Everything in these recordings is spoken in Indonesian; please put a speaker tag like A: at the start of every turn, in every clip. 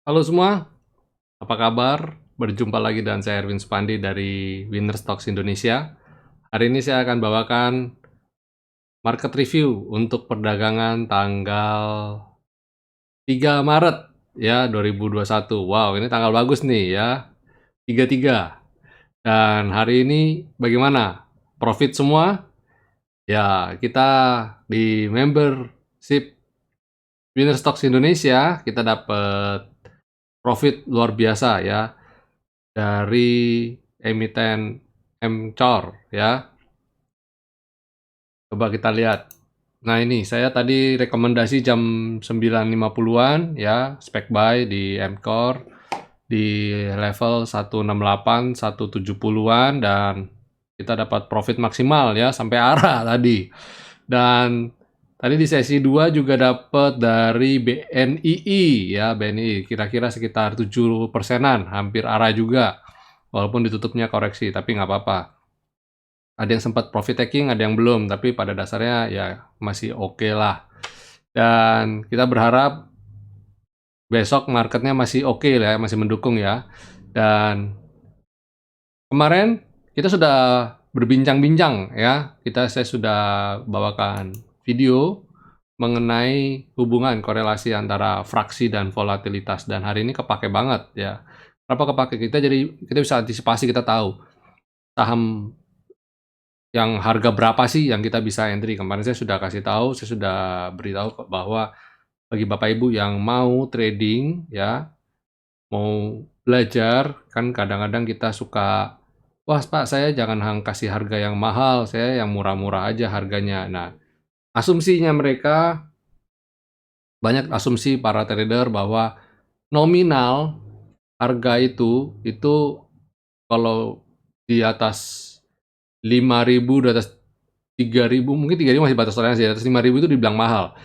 A: Halo semua, apa kabar? Berjumpa lagi dengan saya Erwin Supandi dari Winner Stocks Indonesia. Hari ini saya akan bawakan market review untuk perdagangan tanggal 3 Maret ya 2021. Wow, ini tanggal bagus nih ya, 33. Dan hari ini bagaimana? Profit semua? Ya, kita di membership Winner Stocks Indonesia kita dapat profit luar biasa ya dari emiten MCOR ya. Coba kita lihat. Nah ini saya tadi rekomendasi jam 9.50-an ya, spek buy di MCOR di level 168, 170-an dan kita dapat profit maksimal ya sampai arah tadi. Dan tadi di sesi 2 juga dapat dari BNII ya, BNI kira-kira sekitar 7%-an, hampir arah juga. Walaupun ditutupnya koreksi, tapi nggak apa-apa. Ada yang sempat profit taking, ada yang belum, tapi pada dasarnya ya masih oke lah. Dan kita berharap besok marketnya masih oke lah ya, masih mendukung ya. Dan kemarin kita sudah berbincang-bincang ya, saya sudah bawakan video mengenai hubungan korelasi antara fraksi dan volatilitas, dan hari ini kepake banget ya. Kenapa kepake? Jadi kita bisa antisipasi, kita tahu saham yang harga berapa sih yang kita bisa entry. Kemarin saya sudah kasih tahu, saya sudah beritahu bahwa bagi Bapak Ibu yang mau trading ya, mau belajar, kan kadang-kadang kita suka, "Wah Pak, saya jangan kasih harga yang mahal, saya yang murah-murah aja harganya." Nah, asumsinya mereka, banyak asumsi para trader bahwa nominal harga itu kalau di atas 5.000, di atas 3.000, mungkin 3.000 masih batas toleransi, di atas 5.000 itu dibilang mahal.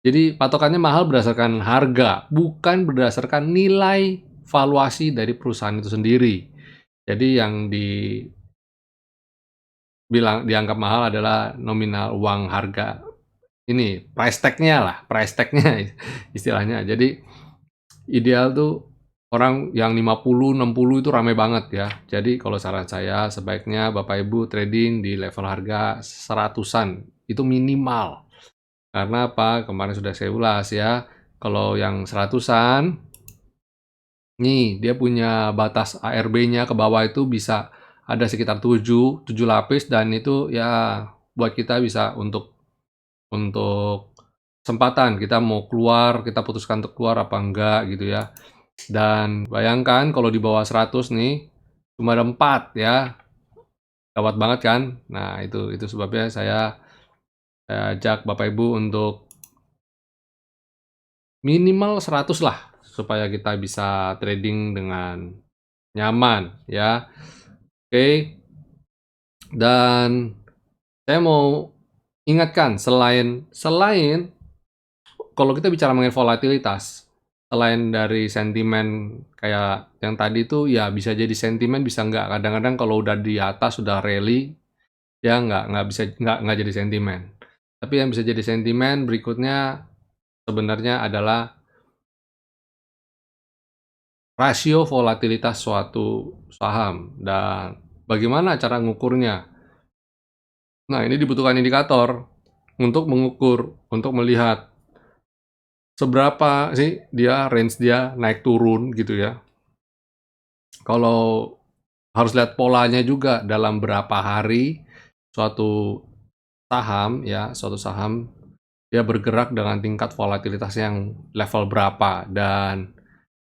A: Jadi patokannya mahal berdasarkan harga, bukan berdasarkan nilai valuasi dari perusahaan itu sendiri. Jadi yang dianggap mahal adalah nominal uang harga ini, price tag-nya lah, price tag-nya istilahnya. Jadi ideal tuh orang yang 50, 60 itu rame banget ya. Jadi kalau saran saya sebaiknya Bapak Ibu trading di level harga 100-an, itu minimal. Karena apa? Kemarin sudah saya ulas ya, kalau yang 100-an, nih dia punya batas ARB-nya ke bawah itu bisa ada sekitar 7 lapis, dan itu ya buat kita bisa untuk kesempatan, kita mau keluar, kita putuskan untuk keluar apa enggak gitu ya. Dan bayangkan kalau di bawah 100 nih, cuma ada 4 ya, gawat banget kan? Nah itu sebabnya saya ajak Bapak Ibu untuk minimal 100 lah, supaya kita bisa trading dengan nyaman ya. Oke, dan saya mau ingatkan, selain kalau kita bicara mengenai volatilitas, selain dari sentimen kayak yang tadi tuh ya bisa jadi sentimen, bisa enggak. Kadang-kadang kalau udah di atas, sudah rally, ya nggak bisa, nggak jadi sentimen. Tapi yang bisa jadi sentimen berikutnya sebenarnya adalah rasio volatilitas suatu saham dan bagaimana cara ngukurnya. Nah, ini dibutuhkan indikator untuk mengukur, untuk melihat seberapa sih dia range dia naik turun gitu ya. Kalau harus lihat polanya juga dalam berapa hari suatu suatu saham dia bergerak dengan tingkat volatilitas yang level berapa, dan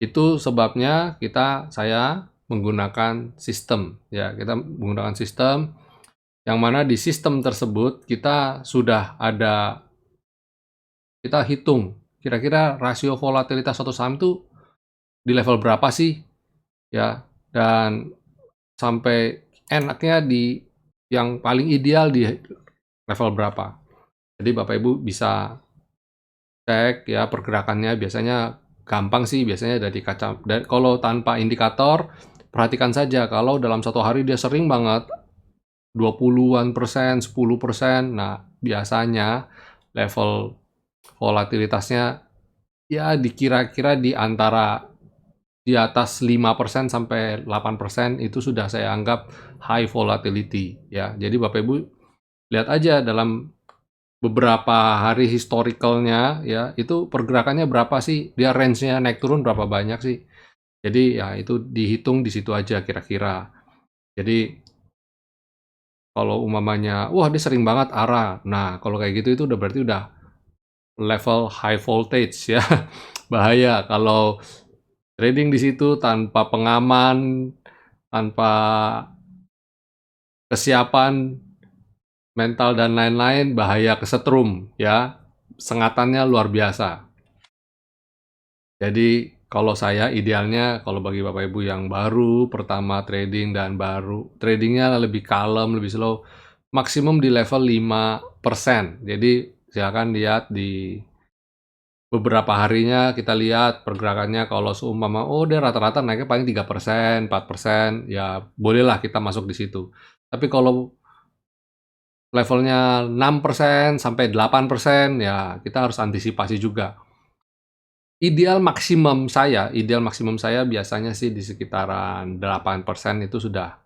A: itu sebabnya saya menggunakan sistem ya. Kita menggunakan sistem yang mana di sistem tersebut kita hitung kira-kira rasio volatilitas suatu saham itu di level berapa sih ya, dan sampai enaknya di yang paling ideal di level berapa. Jadi Bapak Ibu bisa cek ya pergerakannya, biasanya gampang sih, biasanya dari kaca. Dan kalau tanpa indikator, perhatikan saja kalau dalam satu hari dia sering banget 20-an persen, 10%. Nah, biasanya level volatilitasnya ya dikira-kira di antara di atas 5% sampai 8% itu sudah saya anggap high volatility ya. Jadi Bapak Ibu lihat aja dalam beberapa hari historicalnya ya, itu pergerakannya berapa sih, dia range-nya naik turun berapa banyak sih. Jadi ya itu dihitung di situ aja kira-kira. Jadi kalau umpamanya, wah dia sering banget arah. Nah, kalau kayak gitu itu udah berarti udah level high voltage ya. Bahaya kalau trading di situ tanpa pengaman, tanpa kesiapan mental dan lain-lain, bahaya kesetrum ya. Sengatannya luar biasa. Jadi kalau saya idealnya kalau bagi Bapak Ibu yang baru pertama trading dan baru tradingnya lebih kalem, lebih slow, maksimum di level 5%. Jadi silakan lihat di beberapa harinya, kita lihat pergerakannya kalau seumpama, oh dia rata-rata naiknya paling 3%, 4%, ya bolehlah kita masuk di situ. Tapi kalau levelnya 6% sampai 8%, ya kita harus antisipasi juga. Ideal maksimum saya biasanya sih di sekitaran 8% itu sudah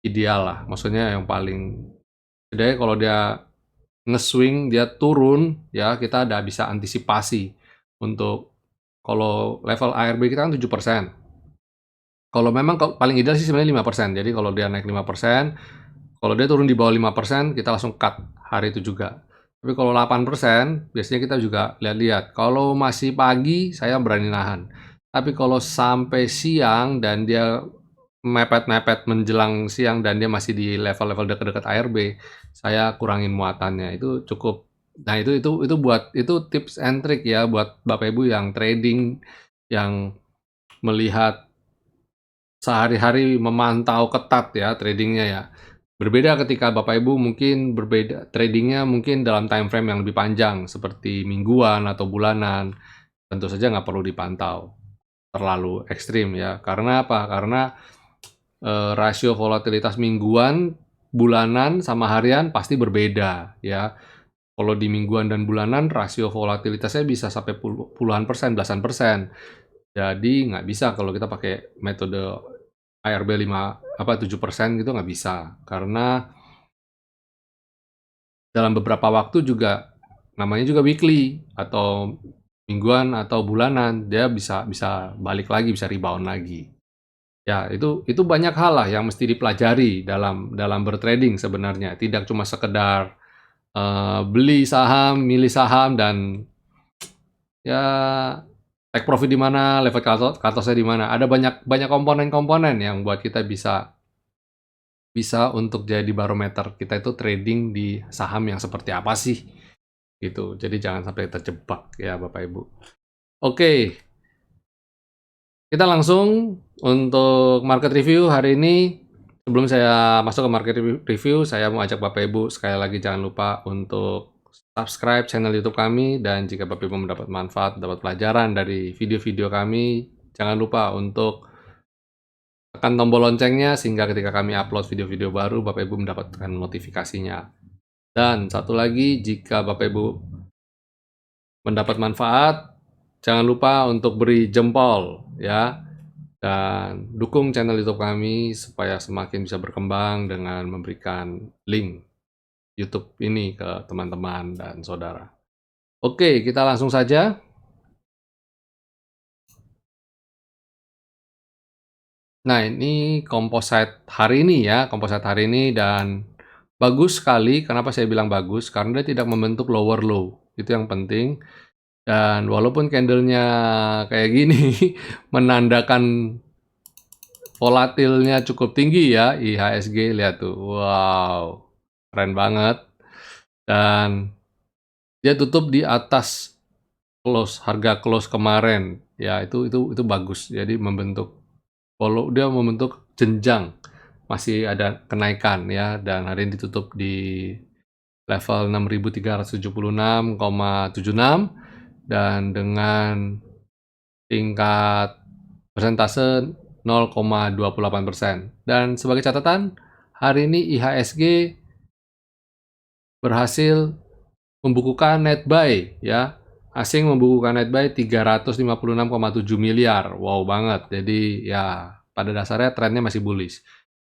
A: ideal lah. Maksudnya yang paling setidaknya kalau dia nge-swing, dia turun, ya kita ada bisa antisipasi untuk kalau level ARB kita kan 7%. Kalau memang paling ideal sih sebenarnya 5%. Jadi kalau dia naik 5%, kalau dia turun di bawah 5%, kita langsung cut hari itu juga. Tapi kalau 8%, biasanya kita juga lihat-lihat. Kalau masih pagi, saya berani nahan. Tapi kalau sampai siang dan dia mepet-mepet menjelang siang dan dia masih di level-level dekat-dekat ARB, saya kurangin muatannya. Itu cukup. Nah, itu tips and trick ya buat Bapak Ibu yang trading, yang melihat sehari-hari memantau ketat ya tradingnya ya. Berbeda ketika Bapak Ibu mungkin berbeda tradingnya mungkin dalam time frame yang lebih panjang seperti mingguan atau bulanan, tentu saja nggak perlu dipantau terlalu ekstrim ya. Karena apa? Karena rasio volatilitas mingguan, bulanan, sama harian pasti berbeda ya. Kalau di mingguan dan bulanan rasio volatilitasnya bisa sampai puluhan persen, belasan persen. Jadi nggak bisa kalau kita pakai metode ARB 7% gitu nggak bisa. Karena dalam beberapa waktu juga namanya juga weekly atau mingguan atau bulanan, dia bisa bisa balik lagi, bisa rebound lagi. Ya, itu banyak hal lah yang mesti dipelajari dalam bertrading sebenarnya. Tidak cuma sekedar beli saham, milih saham dan ya take profit di mana, level cut loss-nya di mana. Ada banyak banyak komponen-komponen yang buat kita bisa untuk jadi barometer kita itu trading di saham yang seperti apa sih gitu. Jadi jangan sampai terjebak ya Bapak Ibu. Oke, kita langsung untuk market review hari ini. Sebelum saya masuk ke market review, saya mau ajak Bapak Ibu sekali lagi jangan lupa untuk subscribe channel YouTube kami, dan jika Bapak Ibu mendapat manfaat, dapat pelajaran dari video-video kami, jangan lupa untuk tekan tombol loncengnya sehingga ketika kami upload video-video baru, Bapak Ibu mendapatkan notifikasinya. Dan satu lagi, jika Bapak Ibu mendapat manfaat, jangan lupa untuk beri jempol ya, dan dukung channel YouTube kami supaya semakin bisa berkembang dengan memberikan link YouTube ini ke teman-teman dan saudara. Oke, kita langsung saja. Nah, ini composite hari ini ya, composite hari ini, dan bagus sekali. Kenapa saya bilang bagus? Karena dia tidak membentuk lower low, itu yang penting. Dan walaupun candlenya kayak gini, menandakan volatilnya cukup tinggi ya, IHSG, lihat tuh, wow, keren banget. Dan dia tutup di atas harga close kemarin, ya itu bagus. Jadi dia membentuk jenjang, masih ada kenaikan ya, dan hari ini ditutup di level 6.376,76 dan dengan tingkat persentase 0,28%. Dan sebagai catatan, hari ini IHSG berhasil membukukan net buy ya, asing membukukan net buy 356,7 miliar. Wow banget. Jadi ya pada dasarnya trennya masih bullish.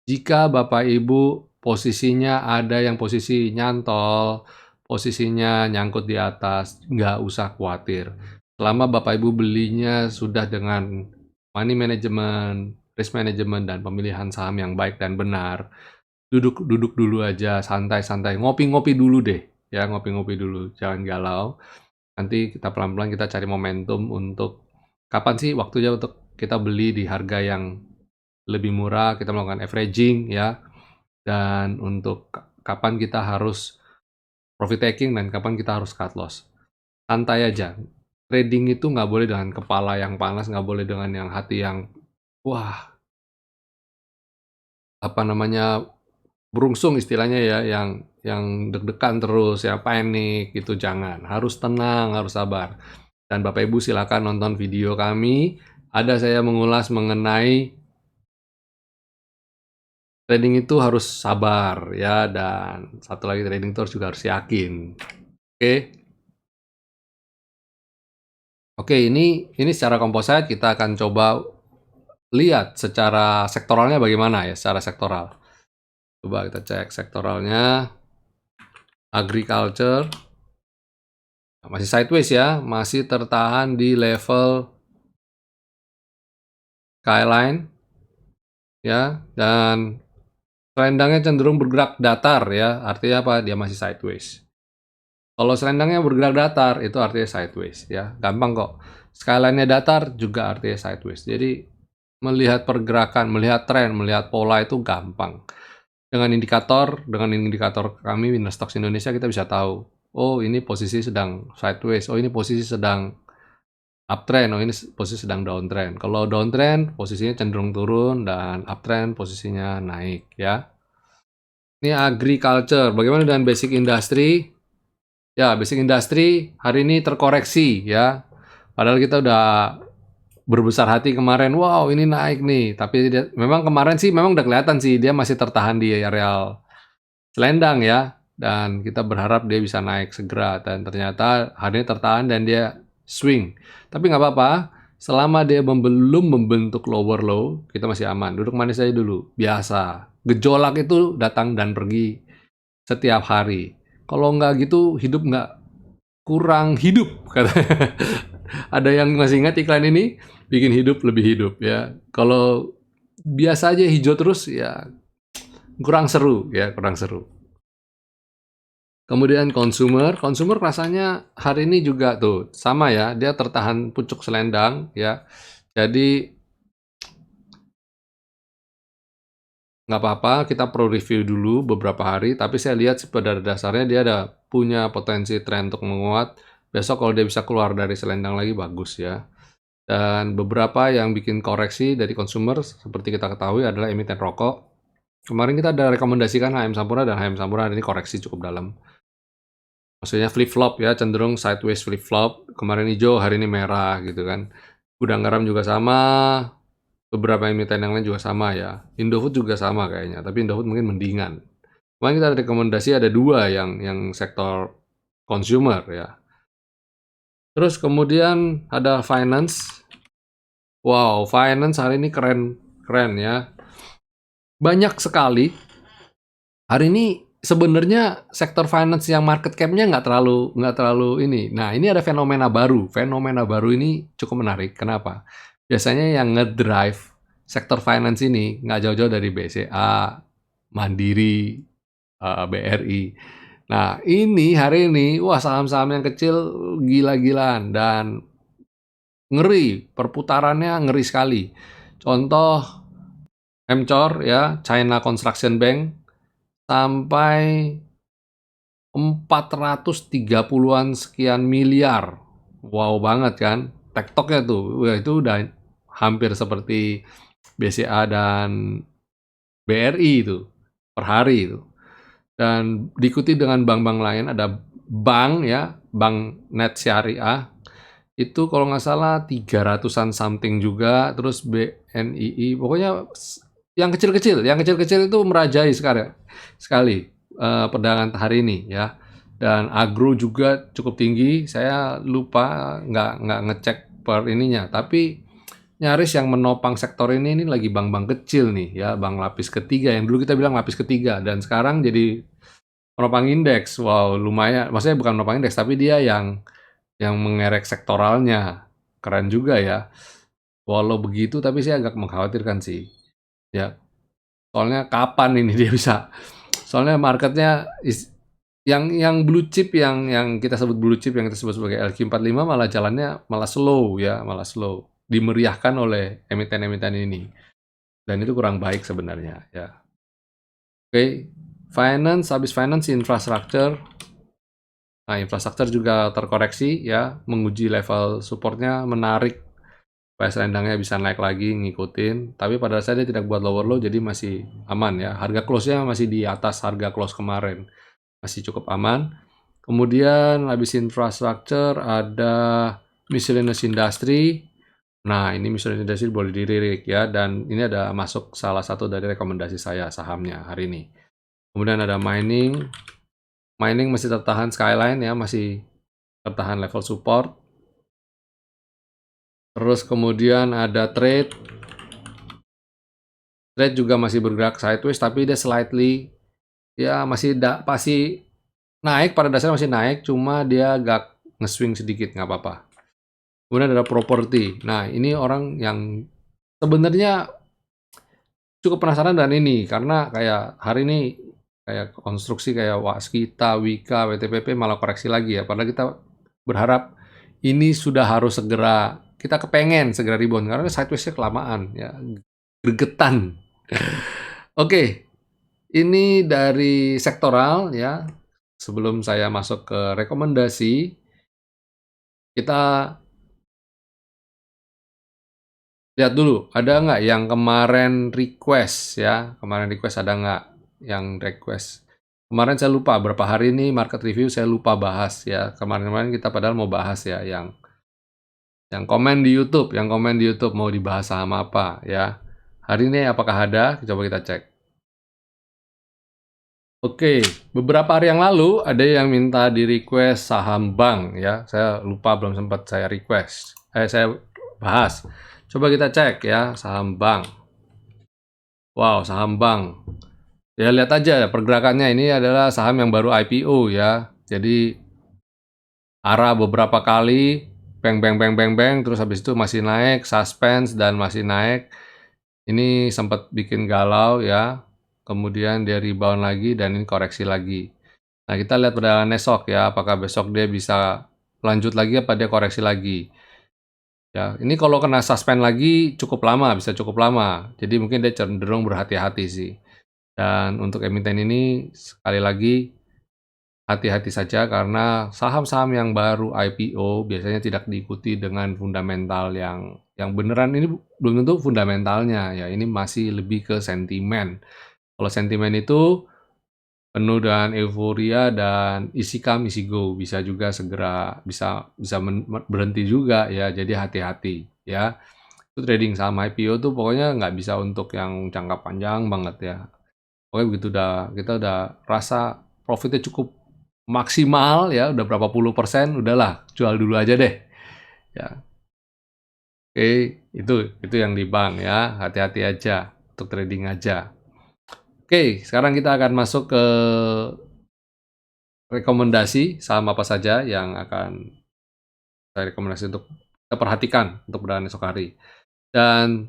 A: Jika Bapak Ibu posisinya ada yang posisi nyantol, posisinya nyangkut di atas, nggak usah khawatir. Selama Bapak Ibu belinya sudah dengan money management, risk management, dan pemilihan saham yang baik dan benar, duduk dulu aja, santai-santai, ngopi-ngopi dulu deh, ya ngopi-ngopi dulu, jangan galau. Nanti kita pelan-pelan kita cari momentum untuk kapan sih waktunya untuk kita beli di harga yang lebih murah, kita melakukan averaging ya, dan untuk kapan kita harus profit taking dan kapan kita harus cut loss. Santai aja. Trading itu nggak boleh dengan kepala yang panas, nggak boleh dengan yang hati yang wah, apa namanya, berungsung istilahnya ya, yang deg-degan terus, ya panik gitu, jangan. Harus tenang, harus sabar. Dan Bapak Ibu silakan nonton video kami. Ada saya mengulas mengenai trading itu harus sabar ya, dan satu lagi trading itu juga harus yakin. Oke. Oke, ini secara composite kita akan coba lihat secara sektoralnya bagaimana ya, secara sektoral. Coba kita cek sektoralnya. Agriculture masih sideways ya, masih tertahan di level skyline ya, dan selendangnya cenderung bergerak datar ya, artinya apa? Dia masih sideways. Kalau selendangnya bergerak datar, itu artinya sideways ya, gampang kok. Skyline-nya datar juga artinya sideways. Jadi melihat pergerakan, melihat tren, melihat pola itu gampang. Dengan indikator kami Winnerstocks Indonesia, kita bisa tahu, oh ini posisi sedang sideways, oh ini posisi sedang uptrend, oh ini posisi sedang downtrend. Kalau downtrend posisinya cenderung turun, dan uptrend posisinya naik ya. Ini agriculture, bagaimana dengan basic industry? Ya, basic industry hari ini terkoreksi ya. Padahal kita udah berbesar hati kemarin, wow ini naik nih. Tapi memang kemarin sih memang udah kelihatan sih dia masih tertahan di areal selendang ya. Dan kita berharap dia bisa naik segera. Dan ternyata hari ini tertahan dan dia swing. Tapi nggak apa-apa, selama dia belum membentuk lower low, kita masih aman. Duduk manis aja dulu, biasa. Gejolak itu datang dan pergi setiap hari. Kalau nggak gitu, hidup nggak kurang hidup. Ada yang masih ingat iklan ini? Bikin hidup lebih hidup ya. Kalau biasa aja hijau terus ya kurang seru ya, kurang seru. Kemudian consumer rasanya hari ini juga tuh sama ya, dia tertahan pucuk selendang ya. Jadi nggak apa-apa, kita perlu review dulu beberapa hari, tapi saya lihat pada dasarnya dia ada punya potensi tren untuk menguat. Besok kalau dia bisa keluar dari selendang lagi bagus ya. Dan beberapa yang bikin koreksi dari consumer seperti kita ketahui adalah emiten rokok. Kemarin kita ada rekomendasikan HM Sampurna, dan HM Sampurna ini koreksi cukup dalam. Maksudnya flip flop ya, cenderung sideways flip flop. Kemarin hijau, hari ini merah gitu kan. Gudang garam juga sama, beberapa emiten yang lain juga sama ya. Indofood juga sama kayaknya, tapi Indofood mungkin mendingan. Kemarin kita ada rekomendasi ada dua yang sektor consumer ya. Terus kemudian ada finance. Wow, finance hari ini keren ya. Banyak sekali. Hari ini sebenarnya sektor finance yang market cap-nya nggak terlalu ini. Nah, ini ada fenomena baru. Fenomena baru ini cukup menarik. Kenapa? Biasanya yang ngedrive sektor finance ini nggak jauh-jauh dari BCA, Mandiri, BRI. Nah, ini hari ini, wah saham-saham yang kecil gila-gilaan dan ngeri, perputarannya ngeri sekali. Contoh MCOR ya, China Construction Bank, sampai 430-an sekian miliar. Wow banget kan? TikToknya tuh, wah itu udah hampir seperti BCA dan BRI itu per hari itu. Dan diikuti dengan bank-bank lain, ada bank ya, Bank Net Syariah, itu kalau nggak salah 300-an something juga, terus BNII, pokoknya yang kecil-kecil itu merajai sekali perdagangan hari ini ya. dan agro juga cukup tinggi. Saya lupa nggak ngecek per ininya, tapi nyaris yang menopang sektor ini lagi bank-bank kecil nih ya, bank lapis ketiga yang dulu kita bilang lapis ketiga dan sekarang jadi penopang indeks. Wow, lumayan. Maksudnya bukan penopang indeks, tapi dia yang mengerek sektoralnya. Keren juga ya. Walau begitu, tapi saya agak mengkhawatirkan sih. Ya, soalnya kapan ini dia bisa? Soalnya marketnya yang blue chip yang kita sebut blue chip yang kita sebut sebagai LQ45 malah jalannya malah slow ya, malah slow. Dimeriahkan oleh emiten-emiten ini. Dan itu kurang baik sebenarnya ya. Oke, finance, habis finance infrastructure. Nah, infrastruktur juga terkoreksi ya, menguji level supportnya menarik supaya selendangnya bisa naik lagi ngikutin. Tapi pada dasarnya dia tidak buat lower low, jadi masih aman ya. Harga close-nya masih di atas harga close kemarin, masih cukup aman. Kemudian habis infrastruktur ada miscellaneous industry. Nah, ini miscellaneous industry boleh dilirik ya, dan ini ada masuk salah satu dari rekomendasi saya sahamnya hari ini. Kemudian ada mining. Mining masih tertahan Skyline ya, masih tertahan level support. Terus kemudian ada trade. Trade juga masih bergerak sideways, tapi dia slightly ya pasti naik, pada dasarnya masih naik, cuma dia agak nge-swing sedikit, nggak apa-apa. Kemudian ada properti. Nah, ini orang yang sebenarnya cukup penasaran dengan ini, karena kayak hari ini kayak konstruksi kayak Waskita, Wika, WTPP malah koreksi lagi ya. Padahal kita berharap ini sudah harus segera, kita kepengen segera rebound karena sideways-nya kelamaan ya, gregetan. Oke, ini dari sektoral ya. Sebelum saya masuk ke rekomendasi, kita lihat dulu, ada nggak yang kemarin request ya? Kemarin request ada nggak yang request? Kemarin saya lupa, berapa hari ini market review saya lupa bahas ya. Kemarin-kemarin kita padahal mau bahas ya, yang komen di YouTube, mau dibahas saham apa ya. Hari ini apakah ada? Coba kita cek. Oke, beberapa hari yang lalu ada yang minta di request saham bank ya. Saya lupa, belum sempat saya request. Saya bahas. Coba kita cek ya, saham bank. Wow, saham bank. Ya lihat aja pergerakannya, ini adalah saham yang baru IPO ya. Jadi arah beberapa kali bang bang bang bang bang terus habis itu masih naik, suspense dan masih naik. Ini sempat bikin galau ya. Kemudian dia rebound lagi dan ini koreksi lagi. Nah, kita lihat perdagangan esok ya, apakah besok dia bisa lanjut lagi apa dia koreksi lagi. Ya, ini kalau kena suspend lagi cukup lama, bisa cukup lama. Jadi mungkin dia cenderung berhati-hati sih. Dan untuk emiten ini sekali lagi hati-hati saja karena saham-saham yang baru IPO biasanya tidak diikuti dengan fundamental yang beneran, ini belum tentu fundamentalnya ya, ini masih lebih ke sentimen. Kalau sentimen itu penuh dengan euforia dan isi come isi go, bisa juga segera bisa bisa berhenti juga ya, jadi hati-hati ya. Itu trading saham IPO tuh pokoknya nggak bisa untuk yang jangka panjang banget ya. Pokoknya begitu kita udah rasa profitnya cukup maksimal ya, udah berapa puluh persen, udahlah jual dulu aja deh ya. Oke, itu yang di bank ya, hati-hati aja untuk trading aja. Oke, sekarang kita akan masuk ke rekomendasi saham apa saja yang akan saya rekomendasi untuk kita perhatikan untuk perdagangan esok hari. Dan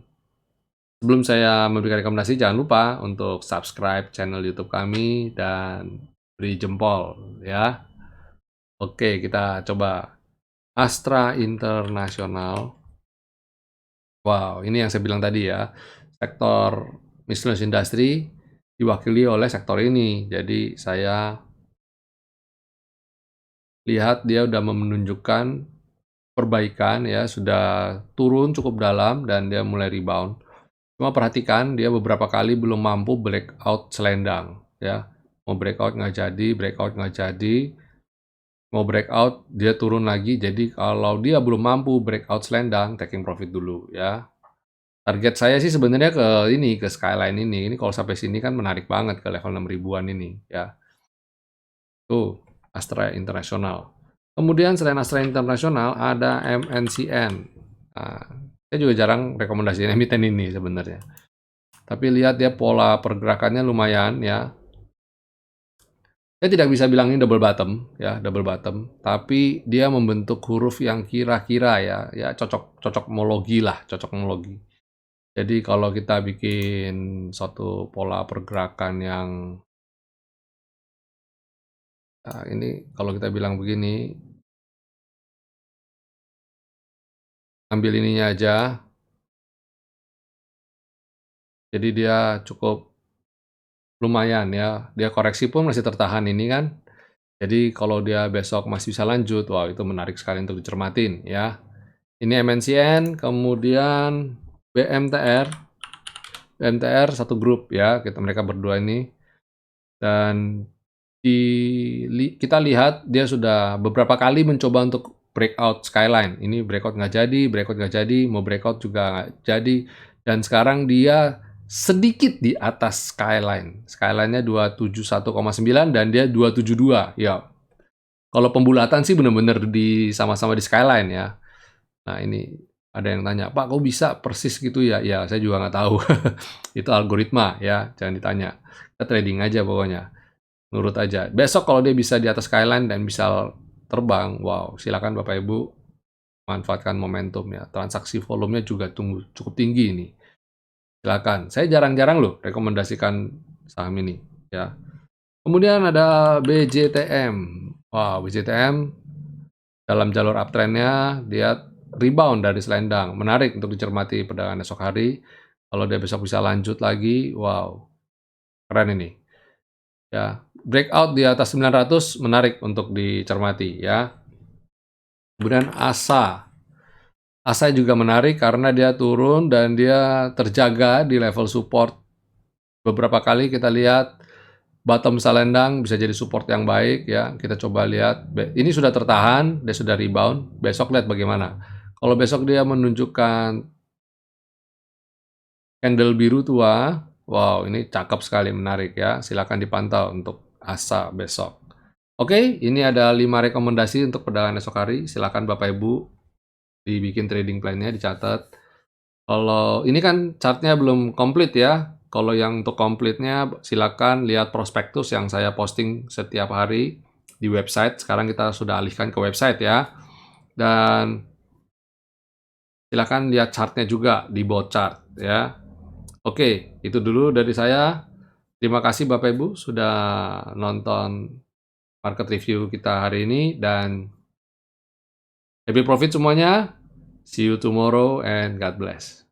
A: sebelum saya memberikan rekomendasi, jangan lupa untuk subscribe channel YouTube kami dan beri jempol ya. Oke, kita coba Astra International. Wow, ini yang saya bilang tadi ya, sektor miscellaneous industry diwakili oleh sektor ini. Jadi saya lihat dia udah menunjukkan perbaikan ya, sudah turun cukup dalam dan dia mulai rebound. Cuma perhatikan dia beberapa kali belum mampu breakout selendang ya. Mau breakout nggak jadi, breakout nggak jadi. Mau breakout dia turun lagi. Jadi kalau dia belum mampu breakout selendang, taking profit dulu ya. Target saya sih sebenarnya ke ini, ke Skyline ini. Ini kalau sampai sini kan menarik banget ke level 6 ribuan ini ya. Tuh. Astra International. Kemudian selain Astra International ada MNCN. Nah, saya juga jarang rekomendasiin emiten ini sebenarnya. Tapi lihat dia pola pergerakannya lumayan ya. Saya tidak bisa bilang ini double bottom ya, double bottom, tapi dia membentuk huruf yang kira-kira ya cocokmologi lah, cocokmologi. Jadi kalau kita bikin suatu pola pergerakan yang ini kalau kita bilang begini, ambil ininya aja. Jadi dia cukup lumayan ya, dia koreksi pun masih tertahan ini kan. Jadi kalau dia besok masih bisa lanjut, wah itu menarik sekali untuk dicermatin ya. Ini MNCN, kemudian BMTR. BMTR satu grup ya, mereka berdua ini. Dan kita lihat dia sudah beberapa kali mencoba untuk breakout skyline. Ini breakout nggak jadi, mau breakout juga nggak jadi. Dan sekarang dia sedikit di atas skyline. Skyline-nya 271,9 dan dia 272. Ya, kalau pembulatan sih benar-benar sama-sama di skyline ya. Nah ini ada yang tanya, Pak kok bisa persis gitu ya? Ya saya juga nggak tahu. Itu algoritma ya, jangan ditanya. Kita trading aja pokoknya. Nurut aja. Besok kalau dia bisa di atas skyline dan bisa terbang, wow, silakan Bapak Ibu manfaatkan momentum ya. Transaksi volumenya juga cukup tinggi ini. Silakan. Saya jarang-jarang loh rekomendasikan saham ini ya. Kemudian ada BJTM. Wow, BJTM dalam jalur uptrendnya dia rebound dari selendang. Menarik untuk dicermati perdagangan esok hari. Kalau dia besok bisa lanjut lagi, wow, keren ini. Ya, breakout di atas 900 menarik untuk dicermati ya. Kemudian ASA. ASA juga menarik karena dia turun dan dia terjaga di level support. Beberapa kali kita lihat bottom selendang bisa jadi support yang baik ya. Kita coba lihat. Ini sudah tertahan, dia sudah rebound. Besok lihat bagaimana. Kalau besok dia menunjukkan candle biru tua, wow ini cakep sekali, menarik ya. Silakan dipantau untuk ASA besok. Oke, ini ada 5 rekomendasi untuk perdagangan esok hari. Silakan Bapak Ibu dibikin trading plan-nya, dicatat. Kalau ini kan chartnya belum komplit ya. Kalau yang untuk komplitnya silakan lihat prospektus yang saya posting setiap hari di website. Sekarang kita sudah alihkan ke website ya. Dan silakan lihat chartnya juga di bot chart ya. Oke, itu dulu dari saya. Terima kasih Bapak Ibu sudah nonton market review kita hari ini dan happy profit semuanya. See you tomorrow and God bless.